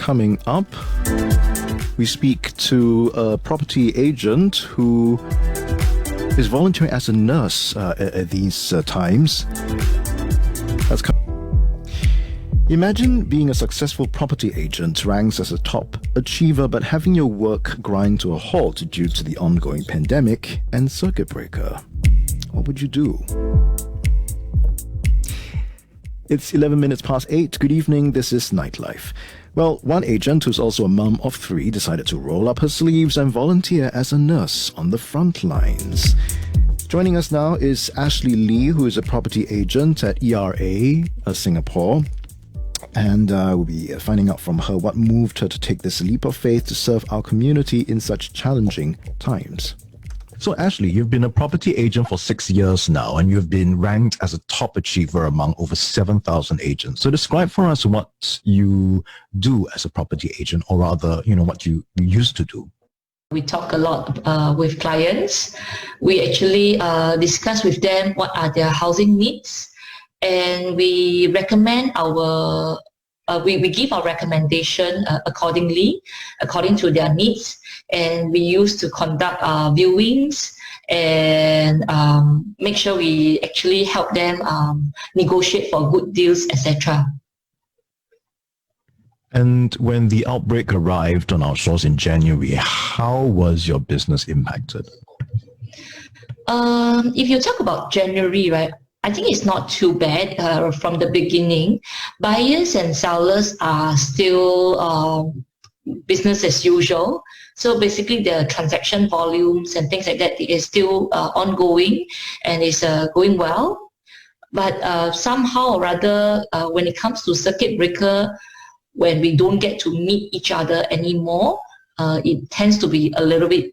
coming up, we speak to a property agent who is volunteering as a nurse at these times. Imagine being a successful property agent ranks as a top achiever, but having your work grind to a halt due to the ongoing pandemic and circuit breaker. What would you do? It's 11 minutes past 8. Good evening, this is Nightlife. Well, one agent who's also a mum of 3 decided to roll up her sleeves and volunteer as a nurse on the front lines. Joining us now is Ashley Lee, who is a property agent at ERA, Singapore. And we'll be finding out from her what moved her to take this leap of faith to serve our community in such challenging times. So Ashley, you've been a property agent for 6 years now, and you've been ranked as a top achiever among over 7,000 agents. So describe for us what you do as a property agent, or rather, what you used to do. We talk a lot with clients. We actually discuss with them what are their housing needs, and we recommend we give our recommendation according to their needs. And we used to conduct viewings and make sure we actually help them negotiate for good deals, etc. And when the outbreak arrived on our shores in January, how was your business impacted? If you talk about January, right, I think it's not too bad from the beginning. Buyers and sellers are still business as usual. So basically the transaction volumes and things like that is still ongoing and is going well. But somehow or other, when it comes to circuit breaker, when we don't get to meet each other anymore, it tends to be a little bit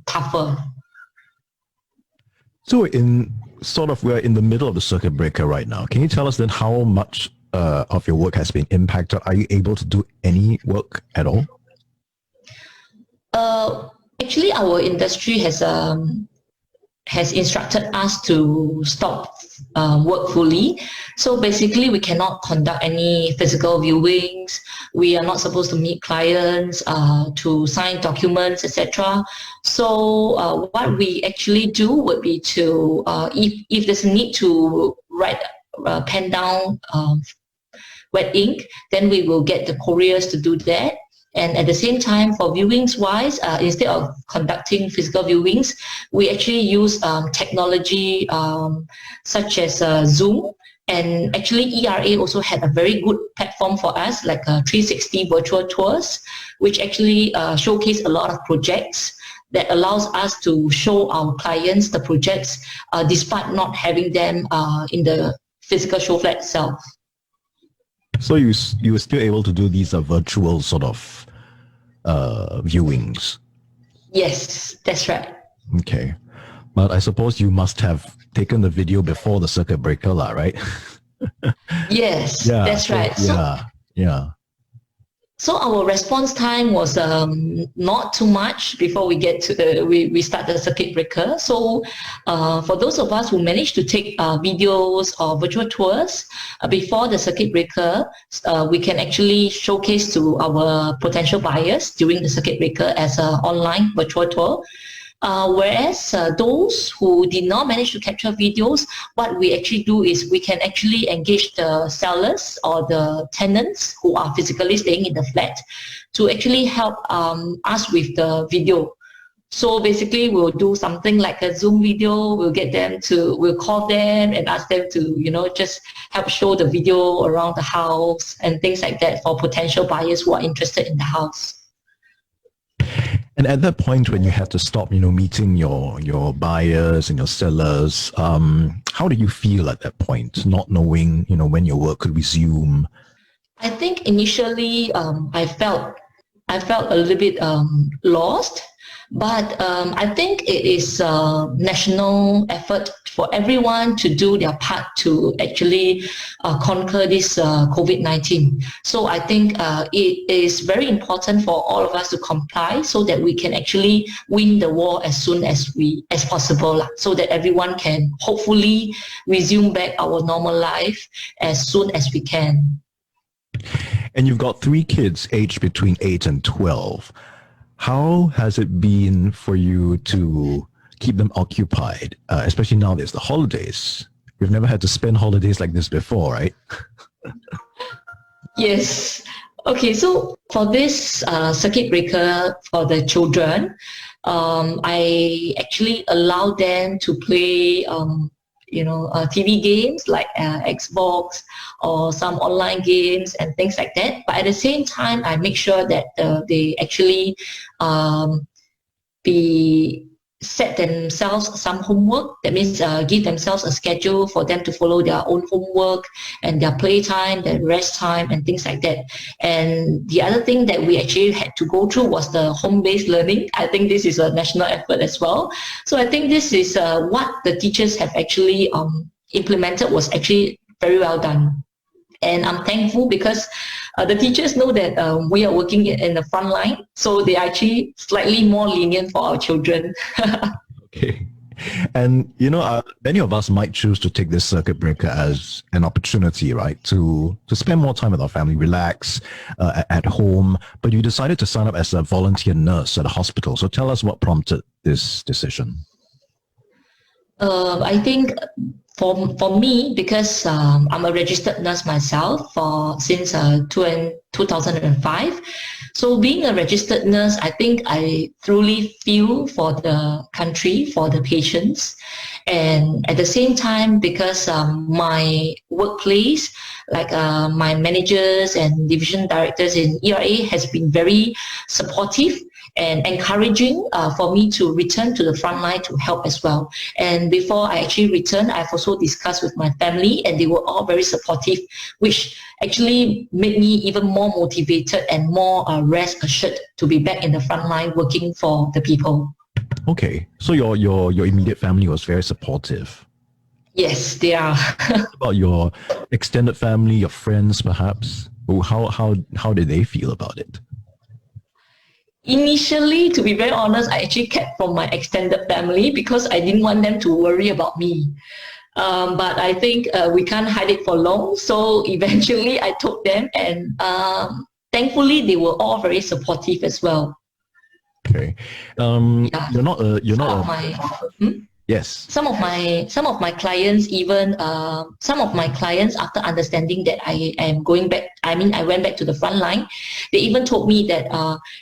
tougher. So we're in the middle of the circuit breaker right now. Can you tell us then how much of your work has been impacted? Are you able to do any work at all? Actually, our industry has instructed us to stop work fully. So basically, we cannot conduct any physical viewings. We are not supposed to meet clients, to sign documents, etc. So what we actually do would be to, if there's a need to write, pen down wet ink, then we will get the couriers to do that. And at the same time, for viewings wise, instead of conducting physical viewings, we actually use technology such as Zoom. And actually, ERA also had a very good platform for us, like 360 virtual tours, which actually showcase a lot of projects that allows us to show our clients the projects despite not having them in the physical show flat itself. So you were still able to do these virtual sort of viewings? Yes, that's right. Okay. But I suppose you must have taken the video before the circuit breaker, right? Yes, yeah, that's right. Yeah. So our response time was not too much before we get to we start the circuit breaker. So for those of us who managed to take videos or virtual tours before the circuit breaker, we can actually showcase to our potential buyers during the circuit breaker as an online virtual tour. Whereas those who did not manage to capture videos, what we actually do is we can actually engage the sellers or the tenants who are physically staying in the flat to actually help us with the video. So basically we'll do something like a Zoom video, we'll call them and ask them to, just help show the video around the house and things like that for potential buyers who are interested in the house. And at that point, when you had to stop, meeting your buyers and your sellers, how do you feel at that point, not knowing, when your work could resume? I think initially, I felt a little bit lost, but I think it is a national effort for everyone to do their part to actually conquer this COVID-19. So I think it is very important for all of us to comply so that we can actually win the war as soon as possible, so that everyone can hopefully resume back our normal life as soon as we can. And you've got three kids aged between 8 and 12. How has it been for you to keep them occupied, especially now there's the holidays? We've never had to spend holidays like this before, right? Yes. Okay, so for this circuit breaker for the children, I actually allow them to play, TV games like Xbox or some online games and things like that. But at the same time, I make sure that they actually um, be set themselves some homework. That means give themselves a schedule for them to follow their own homework and their playtime, their rest time, and things like that. And the other thing that we actually had to go through was the home-based learning. I think this is a national effort as well. So I think this is what the teachers have actually implemented was actually very well done. And I'm thankful because the teachers know that we are working in the front line, so they are actually slightly more lenient for our children. Okay. And, many of us might choose to take this circuit breaker as an opportunity, right, to spend more time with our family, relax at home. But you decided to sign up as a volunteer nurse at a hospital. So tell us what prompted this decision. I think for me, because I'm a registered nurse myself since 2005. So being a registered nurse, I think I truly feel for the country, for the patients. And at the same time, because my workplace, like my managers and division directors in ERA has been very supportive and encouraging for me to return to the front line to help as well. And before I actually returned, I've also discussed with my family and they were all very supportive, which actually made me even more motivated and more rest assured to be back in the front line working for the people. Okay. So your immediate family was very supportive. Yes, they are. What about your extended family, your friends perhaps? How did they feel about it? Initially, to be very honest, I actually kept from my extended family because I didn't want them to worry about me. But I think we can't hide it for long. So eventually I told them and thankfully they were all very supportive as well. Okay. Yeah. You're not a, My, yes. some of my clients even some of my clients after understanding that I am going back, I mean I went back to the front line, they even told me that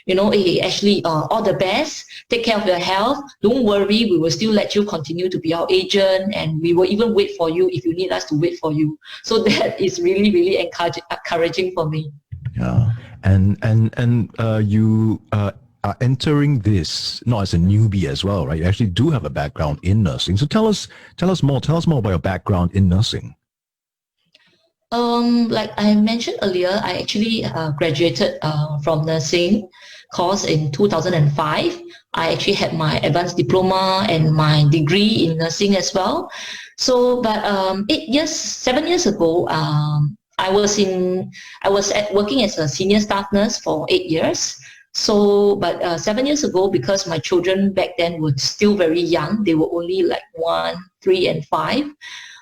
hey Ashley, all the best, take care of your health, don't worry, we will still let you continue to be our agent and we will even wait for you if you need us to wait for you. So that is really encouraging for me. Yeah. And you are entering this not as a newbie as well, right? You actually do have a background in nursing. So tell us more about your background in nursing. Like I mentioned earlier, I actually graduated from nursing course in 2005. I actually had my advanced diploma and my degree in nursing as well. So, but 7 years ago, I was working as a senior staff nurse for 8 years. So, but 7 years ago, because my children back then were still very young, they were only like 1, 3, and 5.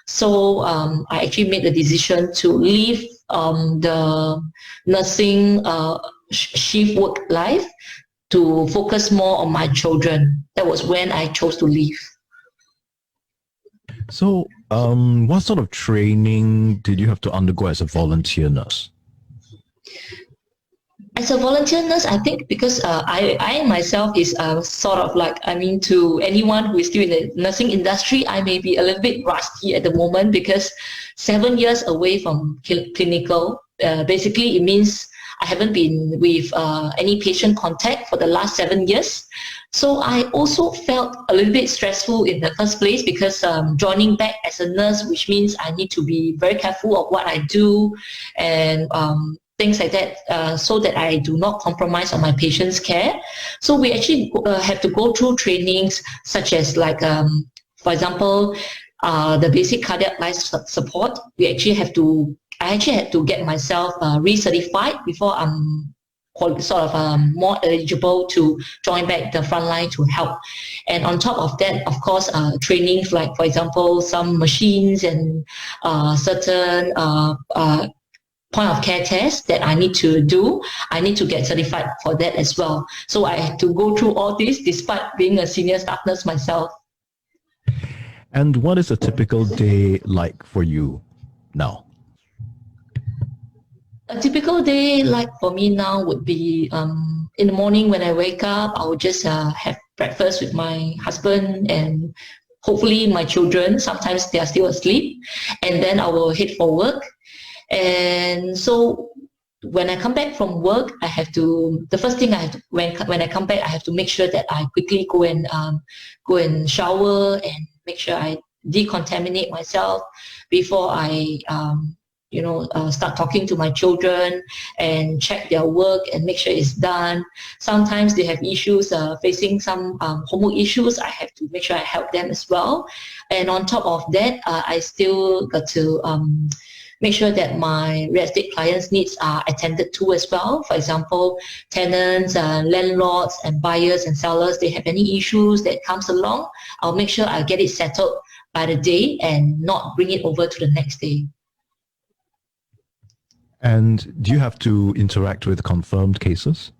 So I actually made the decision to leave the nursing shift work life to focus more on my children. That was when I chose to leave. So, what sort of training did you have to undergo as a volunteer nurse? As a volunteer nurse, I think because I myself is sort of like, I mean, to anyone who is still in the nursing industry, I may be a little bit rusty at the moment because 7 years away from clinical, basically it means I haven't been with any patient contact for the last 7 years. So I also felt a little bit stressful in the first place because joining back as a nurse, which means I need to be very careful of what I do and things like that, so that I do not compromise on my patient's care. So we actually have to go through trainings such as like, for example, the basic cardiac life support. I actually had to get myself recertified before I'm more eligible to join back the front line to help. And on top of that, of course, trainings like, for example, some machines and certain point of care test that I need to do. I need to get certified for that as well. So I had to go through all this despite being a senior staff nurse myself. And what is a typical day like for you now? A typical day like for me now would be in the morning when I wake up, I would just have breakfast with my husband and hopefully my children. Sometimes they are still asleep, and then I will head for work. And so when I come back from work, the first thing when I come back, I have to make sure that I quickly go and shower and make sure I decontaminate myself before I start talking to my children and check their work and make sure it's done. Sometimes they have issues facing some homework issues. I have to make sure I help them as well. And on top of that, I still got to make sure that my real estate clients' needs are attended to as well. For example, tenants, landlords, and buyers and sellers, they have any issues that comes along, I'll make sure I get it settled by the day and not bring it over to the next day. And do you have to interact with confirmed cases?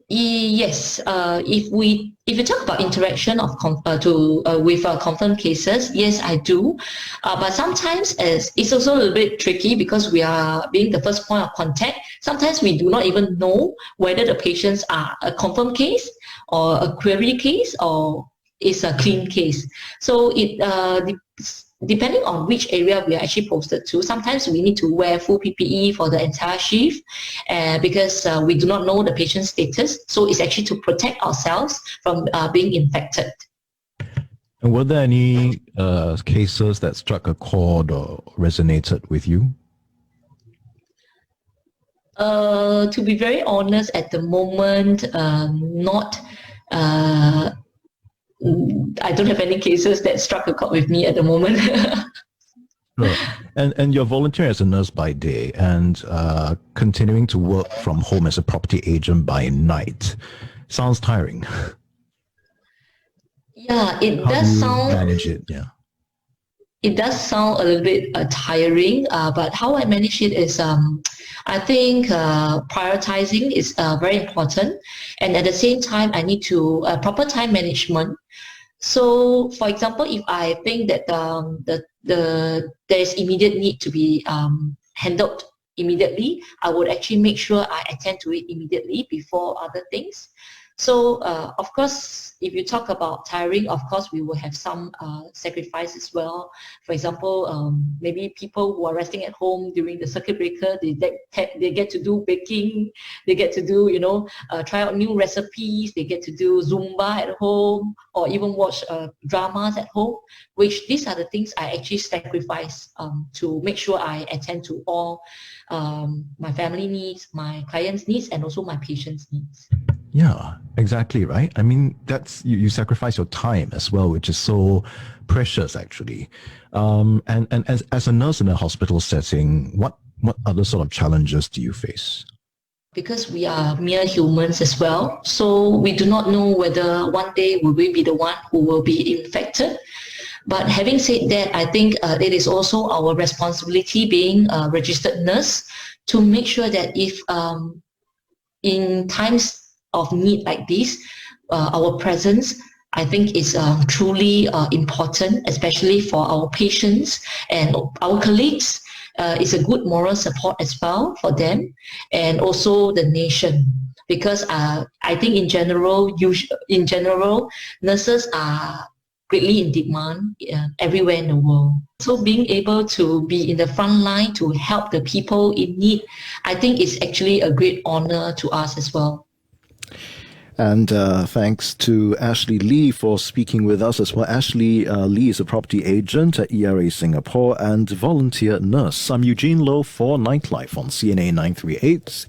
Yes. If you talk about interaction with confirmed cases, yes, I do. But sometimes it's also a little bit tricky because we are being the first point of contact. Sometimes we do not even know whether the patients are a confirmed case or a query case or is a clean case. So depending on which area we are actually posted to, sometimes we need to wear full PPE for the entire shift because we do not know the patient's status. So it's actually to protect ourselves from being infected. And were there any cases that struck a chord or resonated with you? To be very honest, at the moment, not. I don't have any cases that struck a chord with me at the moment. Sure. And you're volunteering as a nurse by day and continuing to work from home as a property agent by night. Sounds tiring. Yeah, it How does do you sound. manage it? Yeah. It does sound a little bit tiring, but how I manage it is, I think prioritizing is very important, and at the same time, I need to proper time management. So, for example, if I think that there is immediate need to be handled immediately, I would actually make sure I attend to it immediately before other things. So, of course, if you talk about tiring, of course, we will have some sacrifice as well. For example, maybe people who are resting at home during the circuit breaker, they get to do baking, they get to do, try out new recipes, they get to do Zumba at home, or even watch dramas at home, which these are the things I actually sacrifice to make sure I attend to all my family needs, my clients' needs, and also my patients' needs. Yeah, exactly, right? I mean, that's you sacrifice your time as well, which is so precious, actually. And as a nurse in a hospital setting, what other sort of challenges do you face? Because we are mere humans as well, so we do not know whether one day will we be the one who will be infected. But having said that, I think it is also our responsibility, being a registered nurse, to make sure that if in times of need like this, our presence, I think, is truly important, especially for our patients and our colleagues. It's a good moral support as well for them, and also the nation. Because I think in general, nurses are greatly in demand everywhere in the world. So being able to be in the front line to help the people in need, I think is actually a great honor to us as well. And thanks to Ashley Lee for speaking with us as well. Ashley Lee is a property agent at ERA Singapore and volunteer nurse. I'm Eugene Loh for Nightlife on CNA 938.